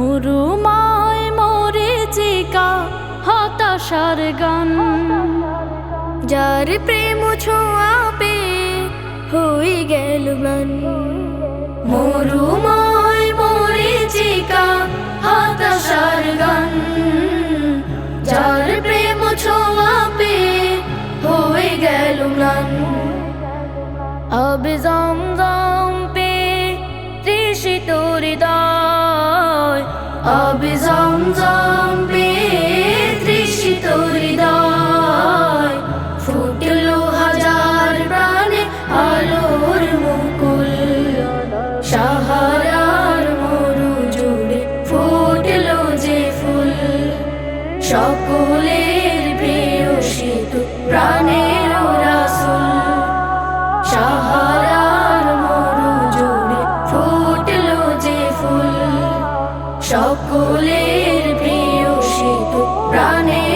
মরুময় মরীচিকা হতাশার গান, যার প্রেম ছোঁয়া পেয়ে হয়ে গেল ম্লান। মরুময় মরীচিকা হতাশার গান, যার প্রেম ছোঁয়া পেয়ে হয়ে গেল ম্লান। আবে জমজম পেয়ে তৃষিত হৃদয়, আবে জমজম পেয়ে তৃষিত হৃদয়, ফুটলো হাজার প্রাণে আলোর মুকুল। সাহারার মরু জুড়ে ফুটলো যে ফুল, সকলের প্রিয় শীত প্রাণের রাসূল। সাহারার মরু জুড়ে ফুটলো যে ফুল, সকলের প্রিয় শীত প্রাণের